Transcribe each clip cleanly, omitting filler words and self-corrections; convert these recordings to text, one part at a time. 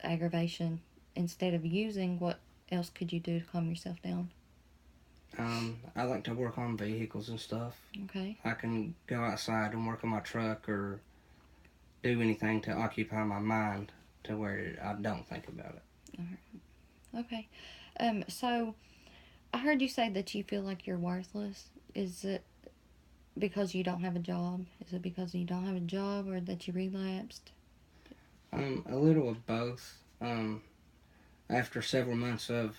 aggravation, instead of using, what else could you do to calm yourself down? I like to work on vehicles and stuff. Okay. I can go outside and work on my truck or do anything to occupy my mind to where I don't think about it. All right. Okay. So I heard you say that you feel like you're worthless. Is it because you don't have a job? Is it because you don't have a job, or that you relapsed? A little of both. After several months of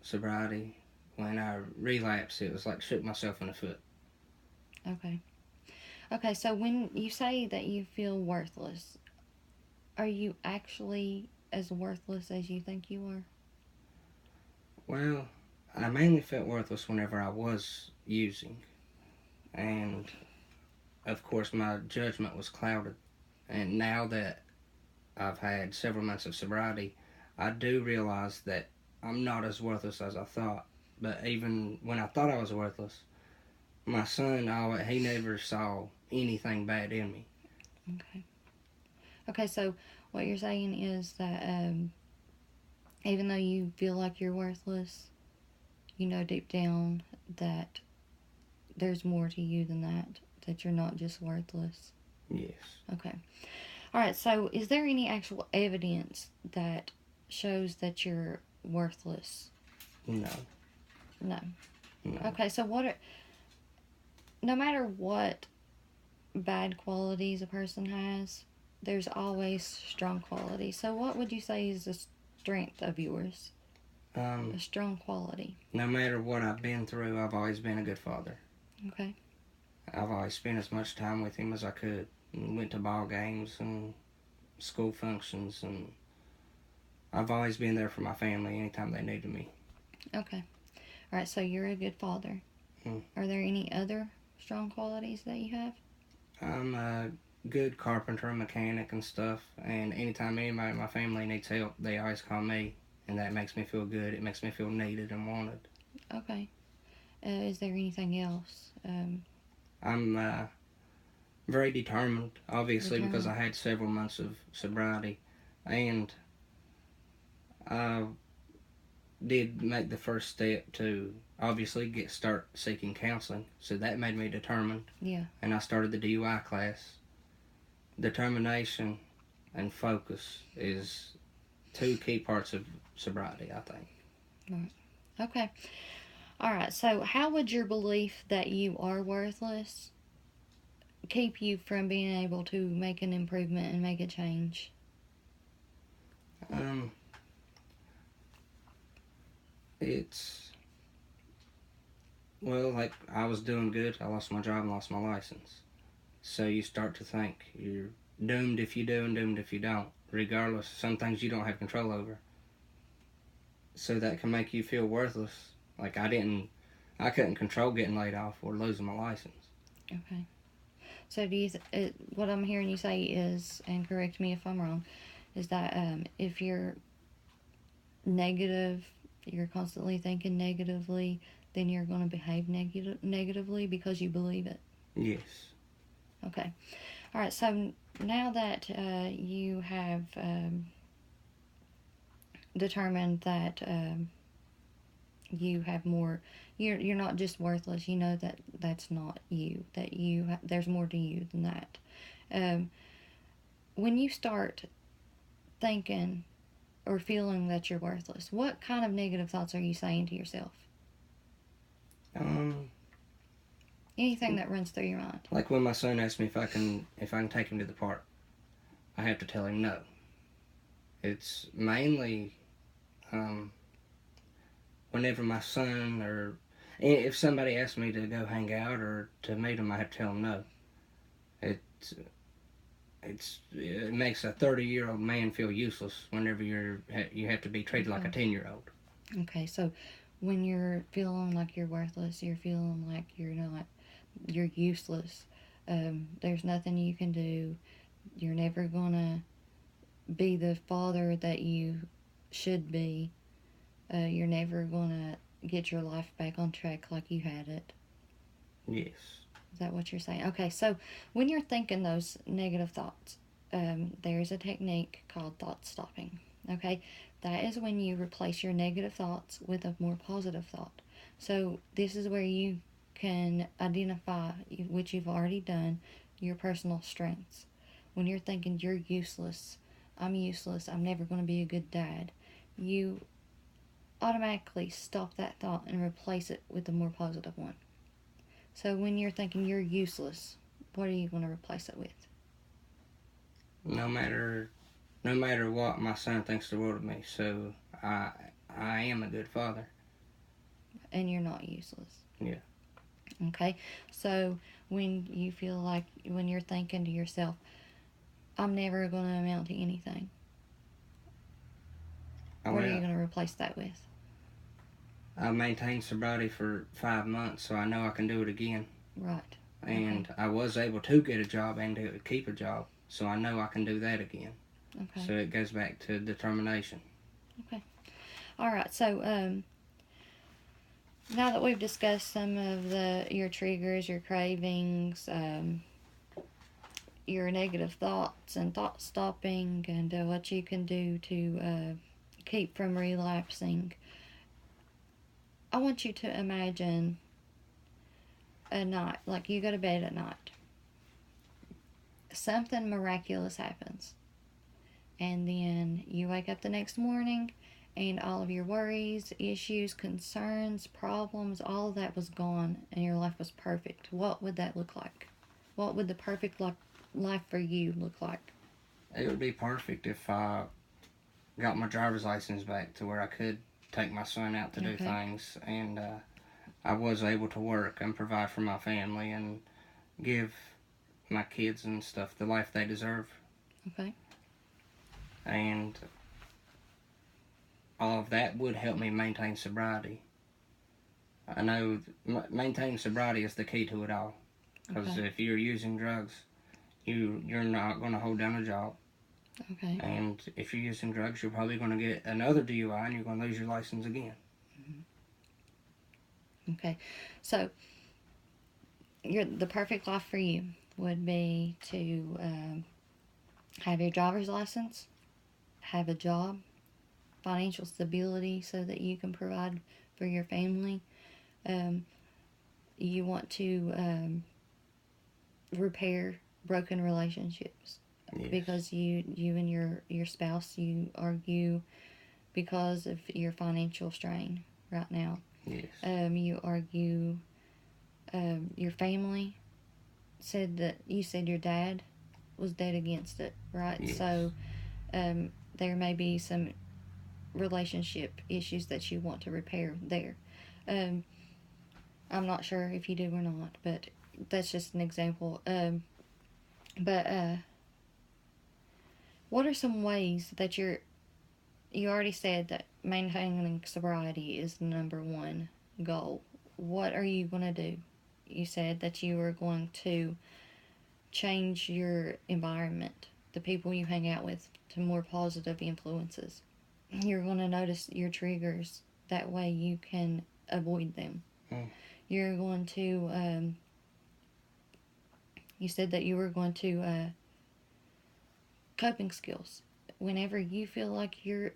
sobriety, when I relapsed, it was like shoot myself in the foot. Okay. Okay, so when you say that you feel worthless, are you actually as worthless as you think you are? Well, I mainly felt worthless whenever I was using, and of course, my judgment was clouded. And now that I've had several months of sobriety, I do realize that I'm not as worthless as I thought. But even when I thought I was worthless, my son, he never saw anything bad in me. Okay. Okay, so what you're saying is that even though you feel like you're worthless, you know deep down that there's more to you than that, that you're not just worthless. Yes. Okay. All right, so is there any actual evidence that shows that you're worthless? No. No. No. Okay, so no matter what bad qualities a person has, there's always strong qualities. So what would you say is the strength of yours? A Um, strong quality. no matter what I've been through, I've always been a good father. Okay. I've always spent as much time with him as I could. And went to ball games and school functions, and I've always been there for my family anytime they needed me. Okay. All right, so you're a good father. Mm. Are there any other strong qualities that you have? I'm a good carpenter, mechanic, and stuff. And anytime anybody in my family needs help, they always call me, and that makes me feel good. It makes me feel needed and wanted. Okay. Is there anything else? I'm very determined, obviously, because Determined. I had several months of sobriety, and I did make the first step to obviously start seeking counseling. So that made me determined, Yeah. and I started the DUI class. Determination and focus is two key parts of sobriety, I think. Right. Okay. All right. So, how would your belief that you are worthless keep you from being able to make an improvement and make a change? Um, it's well, like I was doing good. I lost my job and lost my license. So you start to think you're doomed if you do and doomed if you don't. Regardless, some things you don't have control over. So that can make you feel worthless. Like I couldn't control getting laid off or losing my license. Okay. So, what I'm hearing you say is, and correct me if I'm wrong, is that if you're negative, you're constantly thinking negatively, then you're going to behave negatively because you believe it. Yes. Okay. All right. So now that you have determined that you have more, you're not just worthless. You know that that's not you. That there's more to you than that. Um, when you start thinking or feeling that you're worthless, what kind of negative thoughts are you saying to yourself? Um, Anything that runs through your mind. like when my son asks me if I can take him to the park, I have to tell him no. It's mainly um, whenever my son or if somebody asks me to go hang out or to meet him, I have to tell him no. It's it makes a 30-year-old man feel useless whenever you have to be treated like a Okay. 10-year-old. Okay. So when you're feeling like you're worthless, you're feeling like you're useless. There's nothing you can do. You're never gonna be the father that you should be. You're never gonna get your life back on track like you had it. Yes. Is that what you're saying? Okay, so when you're thinking those negative thoughts, there's a technique called thought stopping. Okay, that is when you replace your negative thoughts with a more positive thought. So this is where you can identify, which you've already done, your personal strengths. When you're thinking you're useless, I'm never going to be a good dad, you automatically stop that thought and replace it with a more positive one. So when you're thinking you're useless, what are you going to replace it with? No matter, no matter what, my son thinks the world of me. So I, I am a good father. And you're not useless. Yeah. Okay? So when you feel like, when you're thinking to yourself, I'm never going to amount to anything, what are you Well, going to replace that with? I maintained sobriety for 5 months, so I know I can do it again. Right. And Okay. I was able to get a job and to keep a job, so I know I can do that again. Okay. So it goes back to determination. Okay. All right. So now that we've discussed some of your triggers, your cravings, your negative thoughts and thought stopping, and what you can do to keep from relapsing, I want you to imagine a night, like you go to bed at night. Something miraculous happens, and then you wake up the next morning, and all of your worries, issues, concerns, problems, all of that was gone, and your life was perfect. What would that look like? What would the perfect life for you look like? It would be perfect if I got my driver's license back to where I could take my son out to do Okay. things, and I was able to work and provide for my family and give my kids and stuff the life they deserve. Okay. And all of that would help me maintain sobriety. I know maintaining sobriety is the key to it all. Because Okay. if you're using drugs, you're not going to hold down a job. Okay. And if you're using drugs, you're probably going to get another DUI and you're going to lose your license again. Okay. So the perfect life for you would be to have your driver's license, have a job, financial stability so that you can provide for your family. Um, you want to repair broken relationships Yes. because you and your spouse, you argue because of your financial strain right now. Yes. You argue. Your family said that you said your dad was dead against it, right? Yes. So there may be some relationship issues that you want to repair there. Um, I'm not sure if you do or not, but that's just an example. But what are some ways that you already said that maintaining sobriety is the number one goal. What are you going to do? You said that you were going to change your environment, the people you hang out with, to more positive influences. You're going to notice your triggers. That way you can avoid them. Mm. You're going to, you said that you were going to, coping skills. Whenever you feel like you're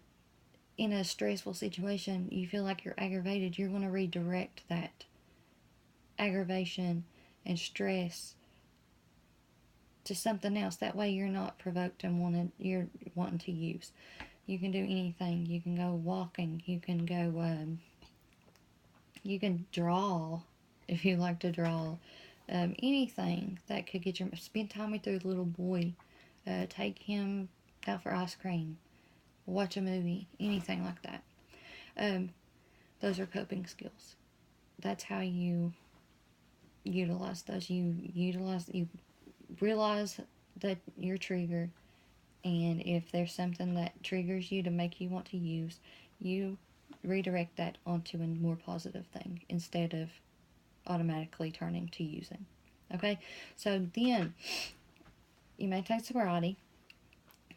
in a stressful situation, you feel like you're aggravated, you're going to redirect that aggravation and stress to something else. That way you're not provoked and you're wanting to use. You can do anything. You can go walking. You can go, you can draw if you like to draw. Anything that could get your, spend time with your little boy. Take him out for ice cream. Watch a movie. Anything like that. Those are coping skills. That's how you utilize those. You realize that your trigger, and if there's something that triggers you to make you want to use, you redirect that onto a more positive thing instead of automatically turning to using. Okay, so then you maintain sobriety.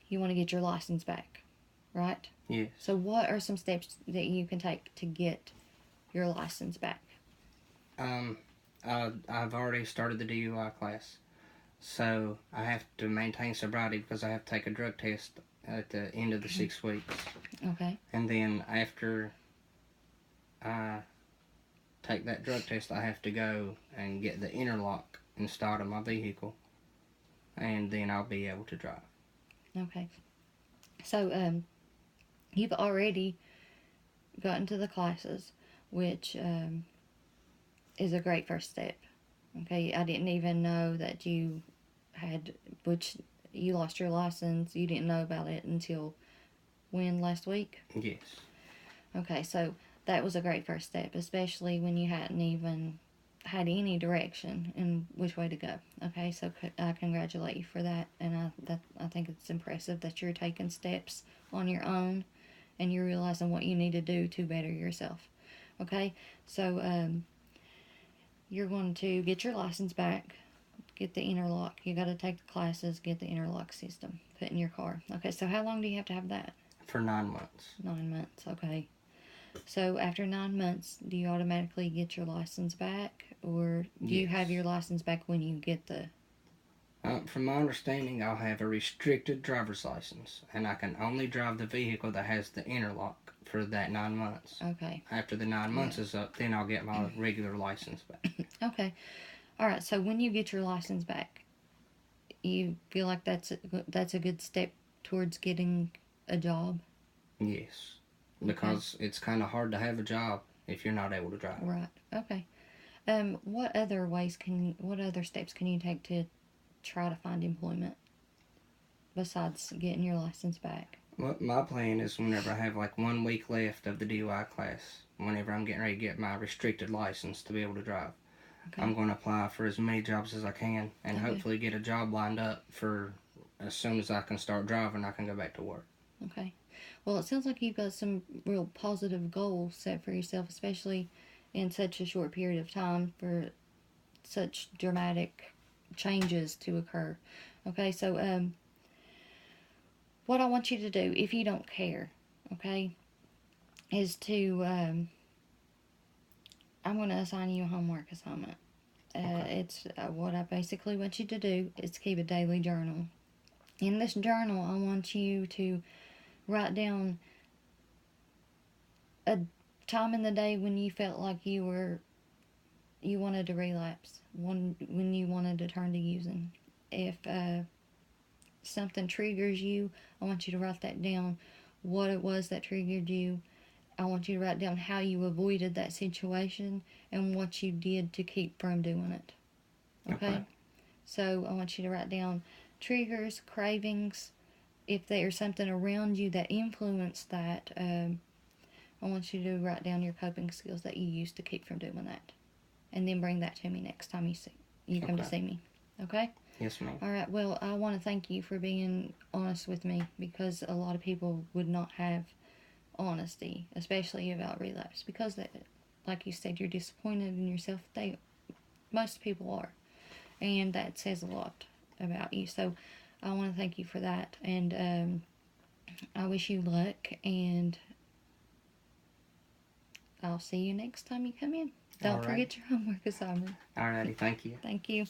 You want to get your license back, right? Yes. So what are some steps that you can take to get your license back? I've already started the DUI class. So I have to maintain sobriety because I have to take a drug test at the end of the 6 weeks. Okay. And then after I take that drug test, I have to go and get the interlock installed in my vehicle, and then I'll be able to drive. Okay. So, you've already gotten to the classes, which is a great first step. Okay, I didn't even know that you had, which you lost your license. You didn't know about it until when, last week? Yes. Okay, so that was a great first step, especially when you hadn't even had any direction in which way to go. Okay, so I congratulate you for that, and I think it's impressive that you're taking steps on your own, and you're realizing what you need to do to better yourself. Okay, so you're going to get your license back, get the interlock. You got to take the classes, get the interlock system put in your car. Okay, so how long do you have to have that? For 9 months. 9 months, okay. So after 9 months, do you automatically get your license back, or do you have your license back when you get the? From my understanding, I'll have a restricted driver's license, and I can only drive the vehicle that has the interlock for that 9 months. Okay. After the 9 months is up, then I'll get my regular license back. Okay. All right. So when you get your license back, you feel like that's a good step towards getting a job? Yes, because it's kind of hard to have a job if you're not able to drive. Right. Okay. What other steps can you take to try to find employment besides getting your license back? Well, my plan is whenever I have like 1 week left of the DUI class, whenever I'm getting ready to get my restricted license to be able to drive, Okay. I'm going to apply for as many jobs as I can and Okay. hopefully get a job lined up for as soon as I can start driving, I can go back to work. Okay. Well, it sounds like you've got some real positive goals set for yourself, especially in such a short period of time for such dramatic changes to occur. Okay, so what I want you to do, if you don't care, okay, is to I'm going to assign you a homework assignment. It's what I basically want you to do is keep a daily journal. In this journal, I want you to write down a time in the day when you felt like you wanted to relapse, when you wanted to turn to using. If something triggers you, I want you to write that down, what it was that triggered you. I want you to write down how you avoided that situation and what you did to keep from doing it. Okay? So I want you to write down triggers, cravings. If there's something around you that influenced that, I want you to write down your coping skills that you use to keep from doing that. And then bring that to me next time you come to see me. Okay? Yes, ma'am. All right. Well, I want to thank you for being honest with me, because a lot of people would not have honesty, especially about relapse, because like you said, you're disappointed in yourself. Most people are, and that says a lot about you. So I want to thank you for that, and I wish you luck, and I'll see you next time you come in. Don't forget your homework assignment. Alrighty, thank you. Thank you.